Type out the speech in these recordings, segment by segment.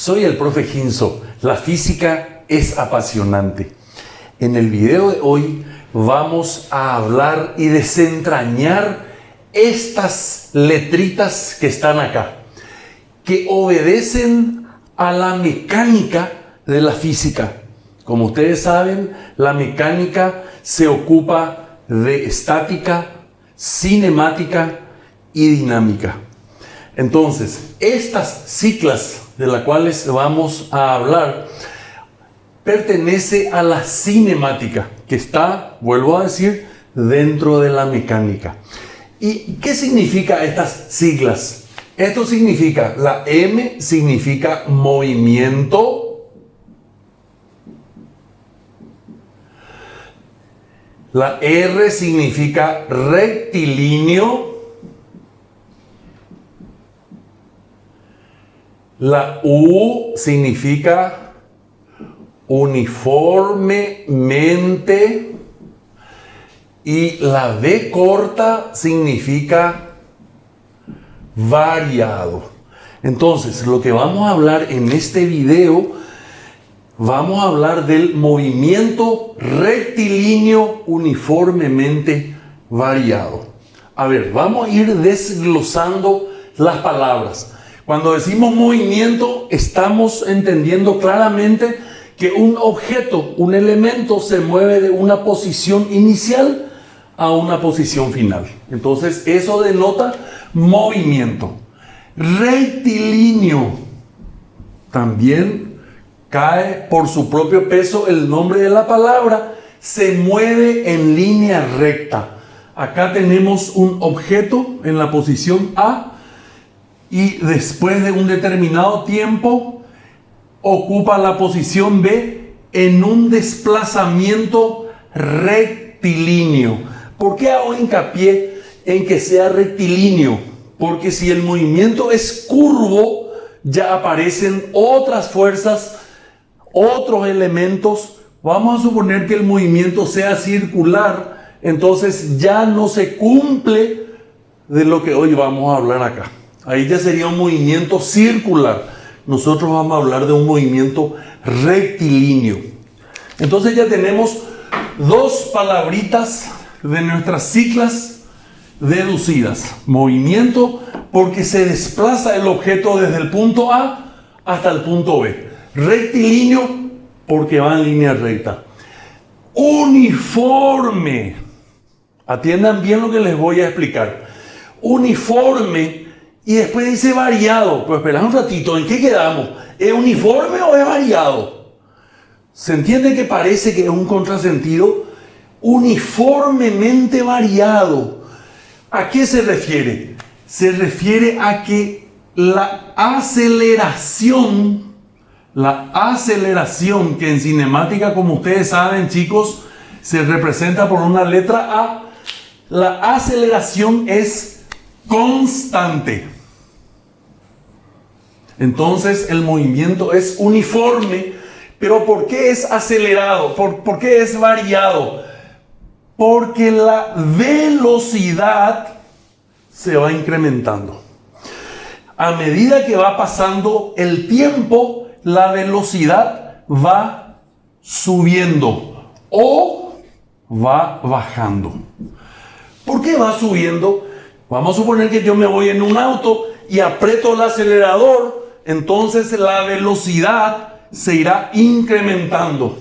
Soy el profe Ginzo. La física es apasionante. En el video de hoy vamos a hablar y desentrañar estas letritas que están acá, que obedecen a la mecánica de la física. Como ustedes saben, la mecánica se ocupa de estática, cinemática y dinámica. Entonces, estas siglas de las cuales vamos a hablar pertenece a la cinemática, que está, vuelvo a decir, dentro de la mecánica. ¿Y qué significa estas siglas? Esto significa, la M significa movimiento, la R significa rectilíneo, la U significa uniformemente y la V corta significa variado. Entonces, lo que vamos a hablar en este video, vamos a hablar del movimiento rectilíneo uniformemente variado. A ver, vamos a ir desglosando las palabras. Cuando decimos movimiento, estamos entendiendo claramente que un objeto, un elemento, se mueve de una posición inicial a una posición final. Entonces, eso denota movimiento. Rectilíneo. También cae por su propio peso el nombre de la palabra. Se mueve en línea recta. Acá tenemos un objeto en la posición A. Y después de un determinado tiempo ocupa la posición B en un desplazamiento rectilíneo. ¿Por qué hago hincapié en que sea rectilíneo? Porque si el movimiento es curvo, ya aparecen otras fuerzas, otros elementos. Vamos a suponer que el movimiento sea circular, entonces ya no se cumple de lo que hoy vamos a hablar acá. Ahí ya sería un movimiento circular. Nosotros vamos a hablar de un movimiento rectilíneo. Entonces ya tenemos dos palabritas de nuestras siglas deducidas. Movimiento porque se desplaza el objeto desde el punto A hasta el punto B. Rectilíneo porque va en línea recta. Uniforme. Atiendan bien lo que les voy a explicar. Uniforme. Y después dice variado. Pues esperad un ratito, ¿en qué quedamos? ¿Es uniforme o es variado? ¿Se entiende que parece que es un contrasentido? Uniformemente variado. ¿A qué se refiere? Se refiere a que la aceleración que en cinemática, como ustedes saben, chicos, se representa por una letra A. La aceleración es constante. Entonces el movimiento es uniforme. Pero ¿por qué es acelerado? ¿Por qué es variado? Porque la velocidad se va incrementando. A medida que va pasando el tiempo, la velocidad va subiendo o va bajando. ¿Por qué va subiendo? Vamos a suponer que yo me voy en un auto y aprieto el acelerador. Entonces la velocidad se irá incrementando.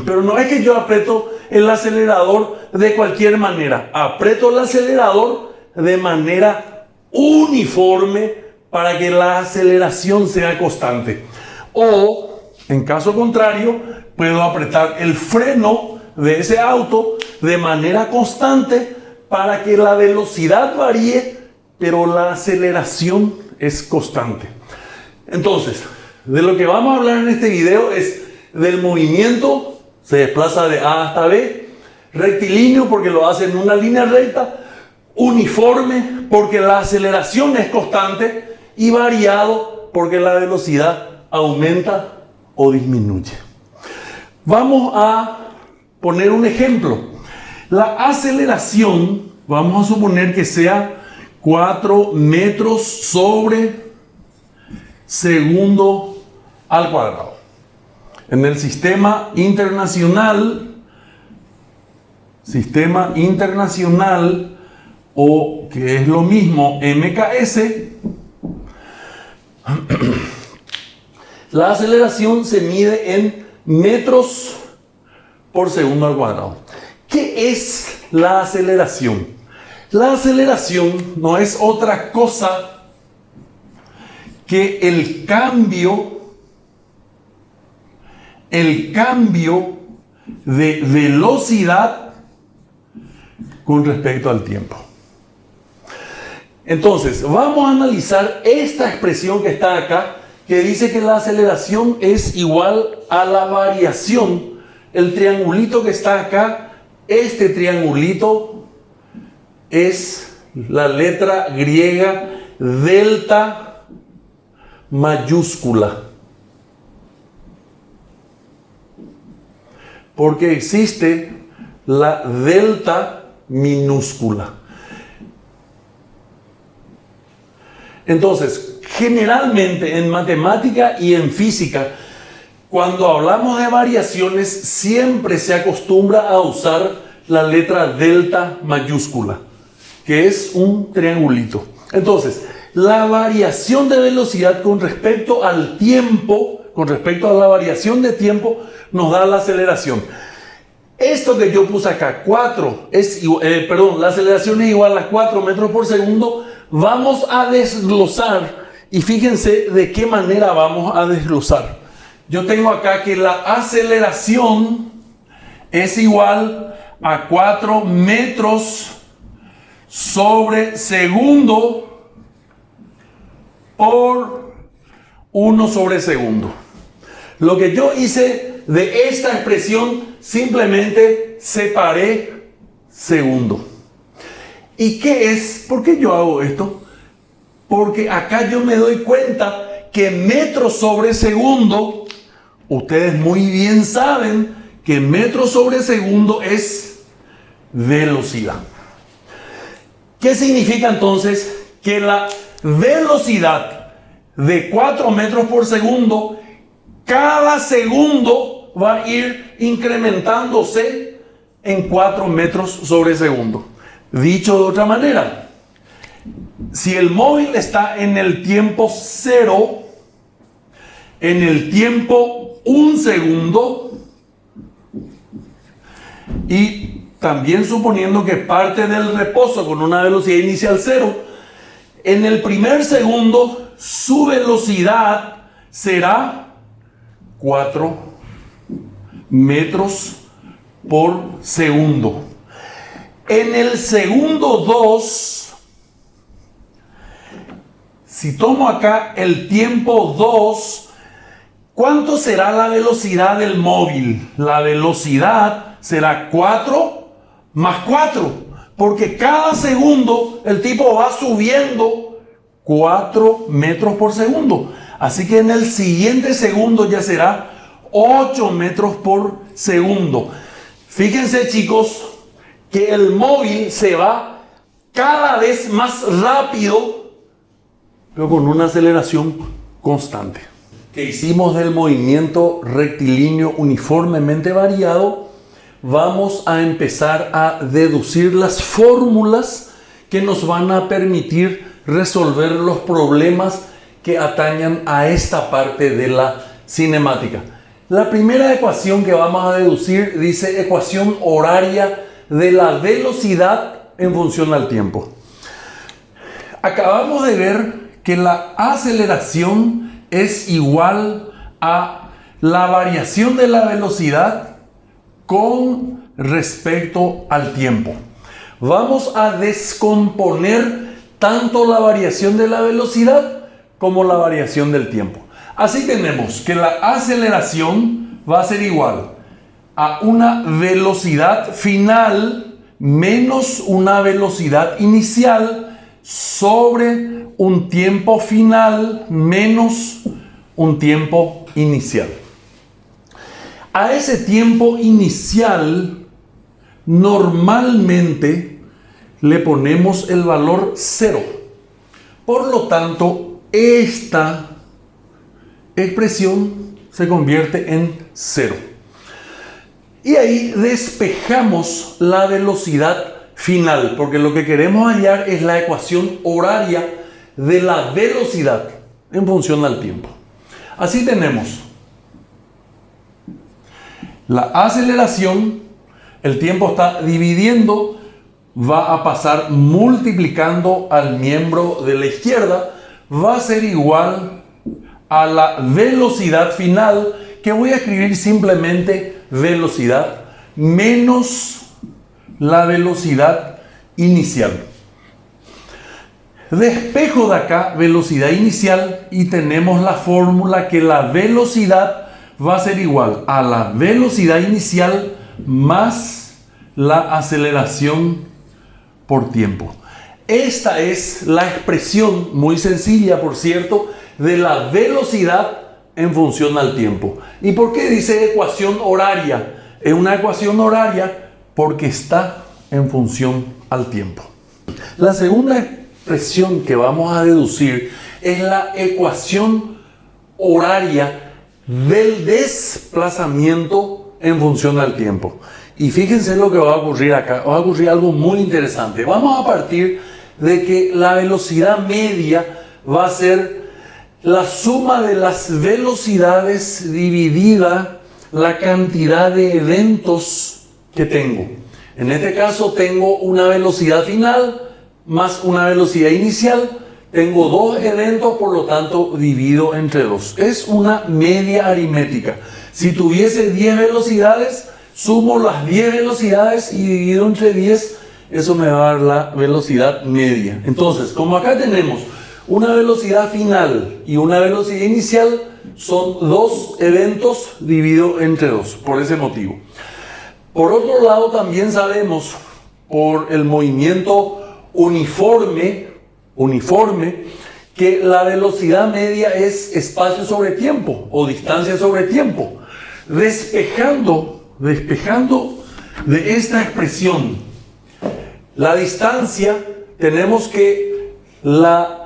Pero no es que yo aprieto el acelerador de cualquier manera. Aprieto el acelerador de manera uniforme para que la aceleración sea constante. O, en caso contrario, puedo apretar el freno de ese auto de manera constante para que la velocidad varíe, pero la aceleración es constante. Entonces, de lo que vamos a hablar en este video es del movimiento, se desplaza de A hasta B, rectilíneo porque lo hace en una línea recta, uniforme porque la aceleración es constante y variado porque la velocidad aumenta o disminuye. Vamos a poner un ejemplo. La aceleración, vamos a suponer que sea 4 metros sobre segundo al cuadrado. En el sistema internacional o que es lo mismo MKS, la aceleración se mide en metros por segundo al cuadrado. ¿Qué es la aceleración? La aceleración no es otra cosa que el cambio de velocidad con respecto al tiempo. Entonces, vamos a analizar esta expresión que está acá, que dice que la aceleración es igual a la variación. El triangulito que está acá, este triangulito es la letra griega delta mayúscula. Porque existe la delta minúscula. Entonces, generalmente en matemática y en física, cuando hablamos de variaciones, siempre se acostumbra a usar la letra delta mayúscula, que es un triangulito. Entonces, la variación de velocidad con respecto al tiempo, con respecto a la variación de tiempo, nos da la aceleración. Esto que yo puse acá, la aceleración es igual a 4 metros por segundo. Vamos a desglosar y fíjense de qué manera vamos a desglosar. Yo tengo acá que la aceleración es igual a 4 metros sobre segundo por 1 sobre segundo. Lo que yo hice de esta expresión, simplemente separé segundo. ¿Y qué es? ¿Por qué yo hago esto? Porque acá yo me doy cuenta que metros sobre segundo, ustedes muy bien saben que metros sobre segundo es velocidad. ¿Qué significa entonces? Que la velocidad de 4 metros por segundo, cada segundo va a ir incrementándose en 4 metros sobre segundo. Dicho de otra manera, si el móvil está en el tiempo 0, en el tiempo 1 segundo, y también suponiendo que parte del reposo con una velocidad inicial 0, en el primer segundo su velocidad será 4 metros por segundo. En el segundo 2, si tomo acá el tiempo 2, ¿cuánto será la velocidad del móvil? La velocidad será 4 más 4, porque cada segundo el tipo va subiendo 4 metros por segundo. Así que en el siguiente segundo ya será 8 metros por segundo. Fíjense, chicos, que el móvil se va cada vez más rápido, pero con una aceleración constante. Que hicimos del movimiento rectilíneo uniformemente variado, vamos a empezar a deducir las fórmulas que nos van a permitir resolver los problemas que atañan a esta parte de la cinemática. La primera ecuación que vamos a deducir dice ecuación horaria de la velocidad en función al tiempo. Acabamos de ver que la aceleración es igual a la variación de la velocidad con respecto al tiempo. Vamos a descomponer tanto la variación de la velocidad como la variación del tiempo. Así tenemos que la aceleración va a ser igual a una velocidad final menos una velocidad inicial sobre un tiempo final menos un tiempo inicial. A ese tiempo inicial normalmente le ponemos el valor 0. Por lo tanto, esta expresión se convierte en 0. Y ahí despejamos la velocidad final, porque lo que queremos hallar es la ecuación horaria de la velocidad en función al tiempo. Así tenemos la aceleración, el tiempo está dividiendo, va a pasar multiplicando al miembro de la izquierda, va a ser igual a la velocidad final, que voy a escribir simplemente velocidad menos la velocidad inicial. Despejo de acá velocidad inicial y tenemos la fórmula que la velocidad va a ser igual a la velocidad inicial más la aceleración por tiempo. Esta es la expresión muy sencilla, por cierto, de la velocidad en función al tiempo. ¿Y por qué dice ecuación horaria? Es una ecuación horaria porque está en función al tiempo. La segunda expresión que vamos a deducir es la ecuación horaria del desplazamiento en función al tiempo. Y fíjense lo que va a ocurrir acá. Va a ocurrir algo muy interesante. Vamos a partir de que la velocidad media va a ser la suma de las velocidades dividida la cantidad de eventos que tengo. En este caso tengo una velocidad final más una velocidad inicial. Tengo dos eventos, por lo tanto divido entre 2. Es una media aritmética. Si tuviese 10 velocidades, sumo las 10 velocidades y divido entre 10. Eso me va a dar la velocidad media. Entonces, como acá tenemos una velocidad final y una velocidad inicial, son 2 eventos dividido entre 2, por ese motivo. Por otro lado, también sabemos por el movimiento uniforme, que la velocidad media es espacio sobre tiempo o distancia sobre tiempo. Despejando de esta expresión la distancia, tenemos que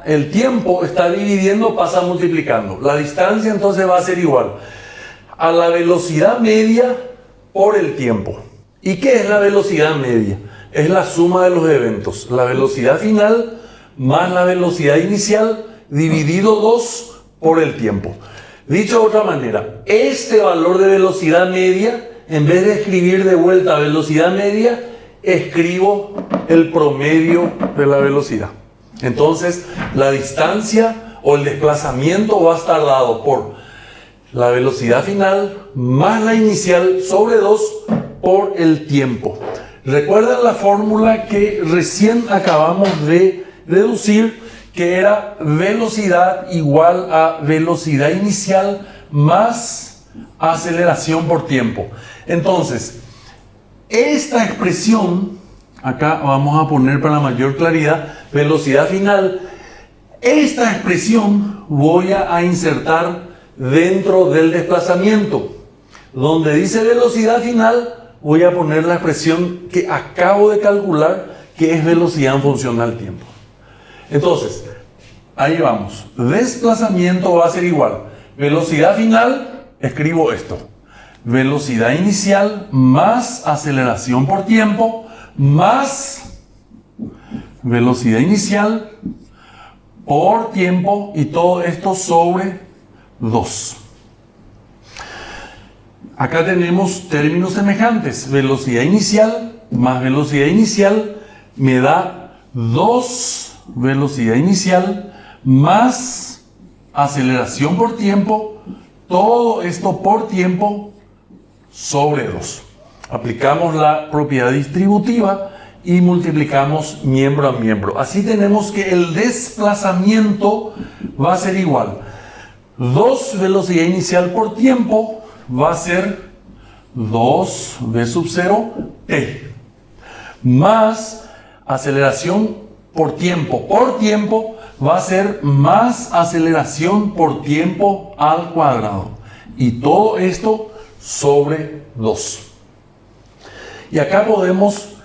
el tiempo está dividiendo, pasa multiplicando. La distancia entonces va a ser igual a la velocidad media por el tiempo. ¿Y qué es la velocidad media? Es la suma de los eventos. La velocidad final más la velocidad inicial dividido 2 por el tiempo. Dicho de otra manera, este valor de velocidad media, en vez de escribir de vuelta velocidad media, escribo el promedio de la velocidad. Entonces, la distancia o el desplazamiento va a estar dado por la velocidad final más la inicial sobre 2 por el tiempo. ¿Recuerdan la fórmula que recién acabamos de deducir, que era velocidad igual a velocidad inicial más aceleración por tiempo? Entonces, esta expresión, acá vamos a poner para mayor claridad, velocidad final, esta expresión voy a insertar dentro del desplazamiento. Donde dice velocidad final, voy a poner la expresión que acabo de calcular, que es velocidad en función al tiempo. Entonces, ahí vamos. Desplazamiento va a ser igual. Velocidad final, escribo esto. Velocidad inicial más aceleración por tiempo más velocidad inicial por tiempo, y todo esto sobre 2. Acá tenemos términos semejantes. Velocidad inicial más velocidad inicial me da 2 velocidad inicial más aceleración por tiempo, todo esto por tiempo sobre 2. Aplicamos la propiedad distributiva y multiplicamos miembro a miembro. Así tenemos que el desplazamiento va a ser igual. 2 velocidad inicial por tiempo va a ser 2v sub 0 t más aceleración por tiempo va a ser más aceleración por tiempo al cuadrado, y todo esto sobre 2. Y acá podemos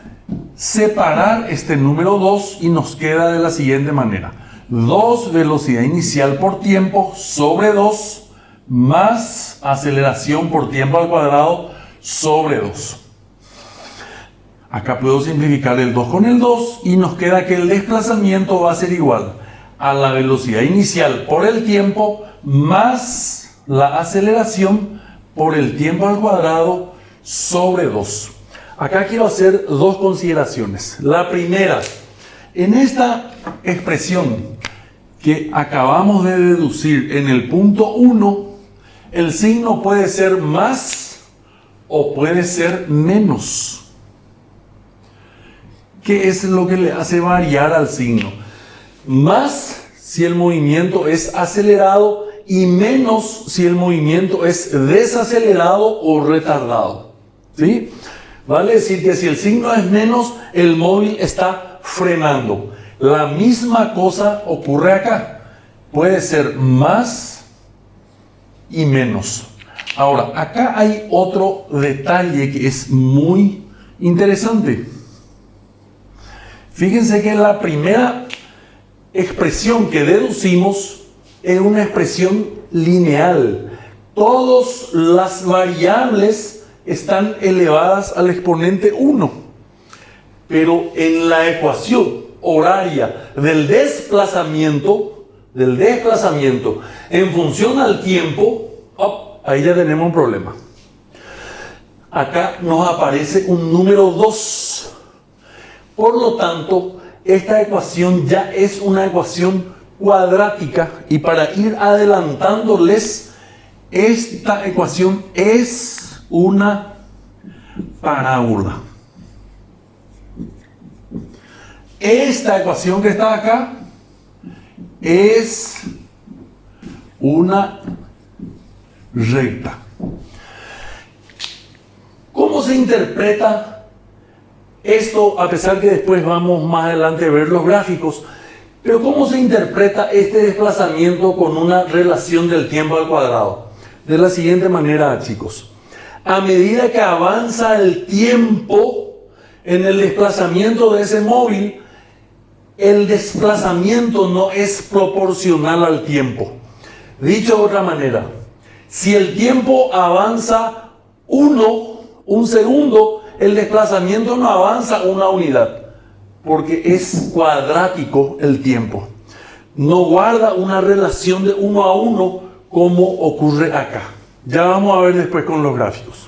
separar este número 2 y nos queda de la siguiente manera: 2 velocidad inicial por tiempo sobre 2 más aceleración por tiempo al cuadrado sobre 2. Acá puedo simplificar el 2 con el 2 y nos queda que el desplazamiento va a ser igual a la velocidad inicial por el tiempo más la aceleración por el tiempo al cuadrado sobre 2. Acá quiero hacer dos consideraciones. La primera, en esta expresión que acabamos de deducir en el punto 1, el signo puede ser más o puede ser menos. ¿Qué es lo que le hace variar al signo? Más si el movimiento es acelerado y menos si el movimiento es desacelerado o retardado. ¿Sí? Vale decir que si el signo es menos, el móvil está frenando. La misma cosa ocurre acá. Puede ser más y menos. Ahora, acá hay otro detalle que es muy interesante. Fíjense que la primera expresión que deducimos es una expresión lineal. Todas las variables están elevadas al exponente 1. Pero en la ecuación horaria del desplazamiento en función al tiempo, ahí ya tenemos un problema. Acá nos aparece un número 2. Por lo tanto, esta ecuación ya es una ecuación cuadrática y para ir adelantándoles, esta ecuación es una parábola. Esta ecuación que está acá es una recta. ¿Cómo se interpreta esto? A pesar que después vamos más adelante a ver los gráficos, pero ¿cómo se interpreta este desplazamiento con una relación del tiempo al cuadrado? De la siguiente manera, chicos. A medida que avanza el tiempo en el desplazamiento de ese móvil, el desplazamiento no es proporcional al tiempo. Dicho de otra manera, si el tiempo avanza un segundo, el desplazamiento no avanza una unidad, porque es cuadrático el tiempo. No guarda una relación de 1 a 1 como ocurre acá. Ya vamos a ver después con los gráficos.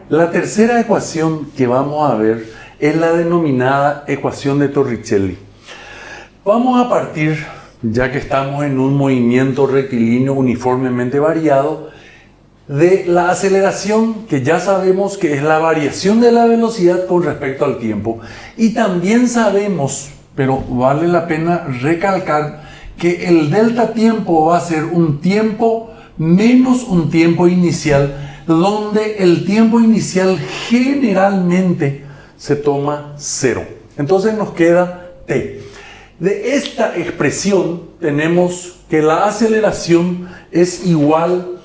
La tercera ecuación que vamos a ver es la denominada ecuación de Torricelli. Vamos a partir, ya que estamos en un movimiento rectilíneo uniformemente variado, de la aceleración, que ya sabemos que es la variación de la velocidad con respecto al tiempo. Y también sabemos, pero vale la pena recalcar, que el delta tiempo va a ser un tiempo menos un tiempo inicial, donde el tiempo inicial generalmente se toma 0. Entonces nos queda t. De esta expresión tenemos que la aceleración es igual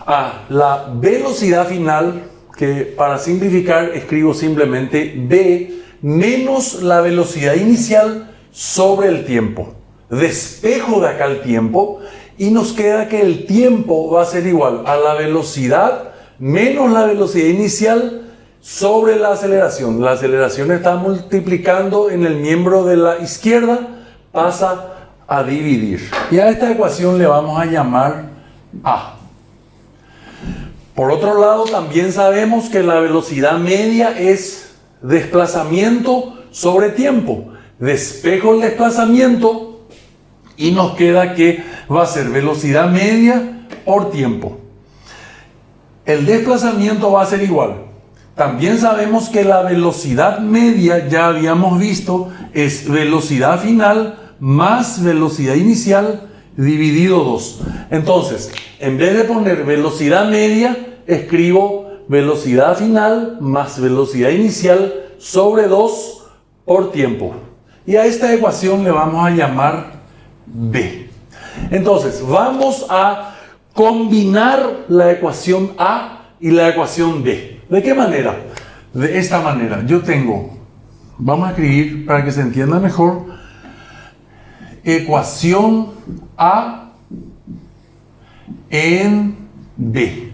a la velocidad final, que para simplificar escribo simplemente v menos la velocidad inicial sobre el tiempo. Despejo de acá el tiempo y nos queda que el tiempo va a ser igual a la velocidad menos la velocidad inicial sobre la aceleración. La aceleración está multiplicando en el miembro de la izquierda, pasa a dividir. Y a esta ecuación le vamos a llamar A. Por otro lado, también sabemos que la velocidad media es desplazamiento sobre tiempo. Despejo el desplazamiento y nos queda que va a ser velocidad media por tiempo. El desplazamiento va a ser igual. También sabemos que la velocidad media, ya habíamos visto, es velocidad final más velocidad inicial dividido 2. Entonces, en vez de poner velocidad media, escribo velocidad final más velocidad inicial sobre 2 por tiempo. Y a esta ecuación le vamos a llamar B. Entonces, vamos a combinar la ecuación A y la ecuación B. ¿De qué manera? De esta manera. Yo tengo, vamos a escribir para que se entienda mejor, ecuación A en B.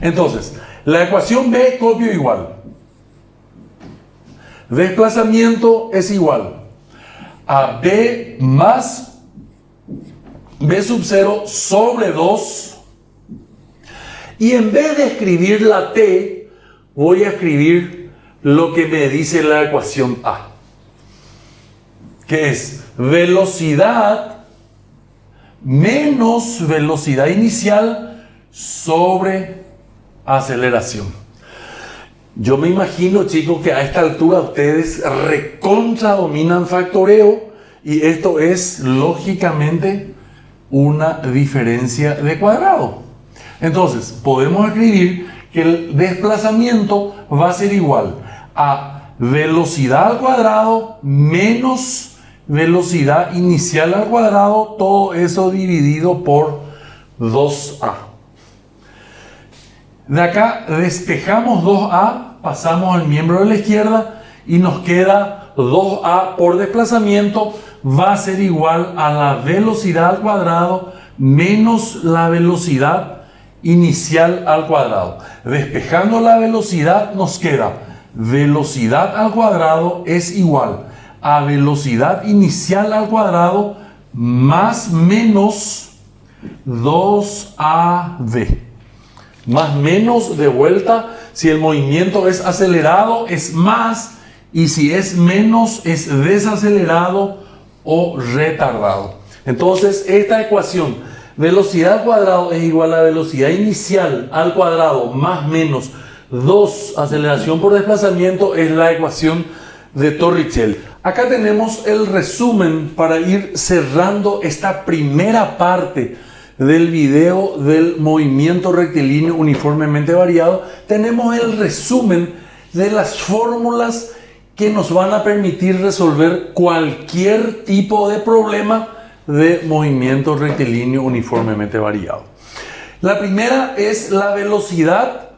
Entonces, la ecuación B copio igual. Desplazamiento es igual a B más B sub 0 sobre 2. Y en vez de escribir la T, voy a escribir lo que me dice la ecuación A, que es velocidad menos velocidad inicial sobre aceleración. Yo me imagino, chicos, que a esta altura ustedes recontra dominan factoreo y esto es lógicamente una diferencia de cuadrado. Entonces, podemos escribir que el desplazamiento va a ser igual a velocidad al cuadrado menos velocidad inicial al cuadrado, todo eso dividido por 2a. De acá despejamos 2a, pasamos al miembro de la izquierda y nos queda 2a por desplazamiento, va a ser igual a la velocidad al cuadrado menos la velocidad inicial al cuadrado. Despejando la velocidad nos queda velocidad al cuadrado es igual a velocidad inicial al cuadrado más menos 2AV. Más menos de vuelta, si el movimiento es acelerado es más y si es menos es desacelerado o retardado. Entonces esta ecuación velocidad al cuadrado es igual a velocidad inicial al cuadrado más menos 2 aceleración por desplazamiento es la ecuación de Torricelli. Acá tenemos el resumen para ir cerrando esta primera parte del video del movimiento rectilíneo uniformemente variado. Tenemos el resumen de las fórmulas que nos van a permitir resolver cualquier tipo de problema de movimiento rectilíneo uniformemente variado. La primera es la velocidad,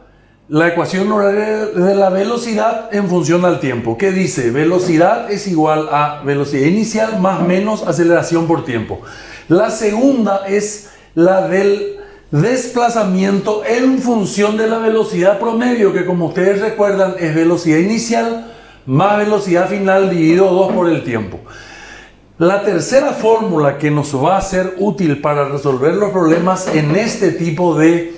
la ecuación horaria de la velocidad en función al tiempo, que dice velocidad es igual a velocidad inicial más menos aceleración por tiempo. La segunda es la del desplazamiento en función de la velocidad promedio, que como ustedes recuerdan es velocidad inicial más velocidad final dividido 2 por el tiempo. La tercera fórmula que nos va a ser útil para resolver los problemas en este tipo de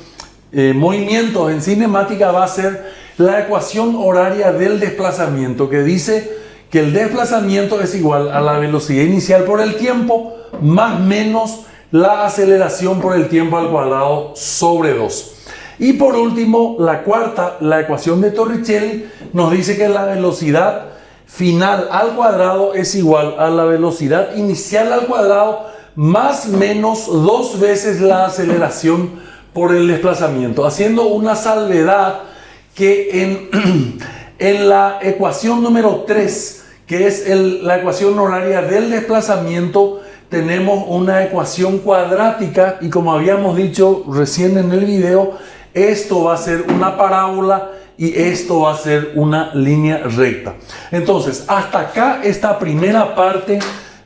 movimientos en cinemática va a ser la ecuación horaria del desplazamiento, que dice que el desplazamiento es igual a la velocidad inicial por el tiempo más menos la aceleración por el tiempo al cuadrado sobre 2. Y por último, la cuarta, la ecuación de Torricelli, nos dice que la velocidad final al cuadrado es igual a la velocidad inicial al cuadrado más menos 2 veces la aceleración por el desplazamiento, haciendo una salvedad que en la ecuación número 3, que es la ecuación horaria del desplazamiento, tenemos una ecuación cuadrática y como habíamos dicho recién en el video, esto va a ser una parábola y esto va a ser una línea recta. Entonces, hasta acá esta primera parte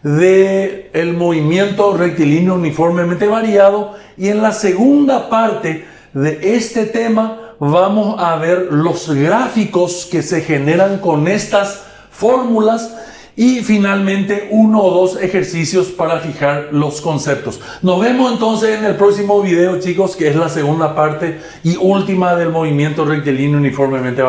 del movimiento rectilíneo uniformemente variado, y en la segunda parte de este tema vamos a ver los gráficos que se generan con estas fórmulas y finalmente 1 o 2 ejercicios para fijar los conceptos. Nos vemos entonces en el próximo video, chicos, que es la segunda parte y última del movimiento rectilíneo uniformemente variado.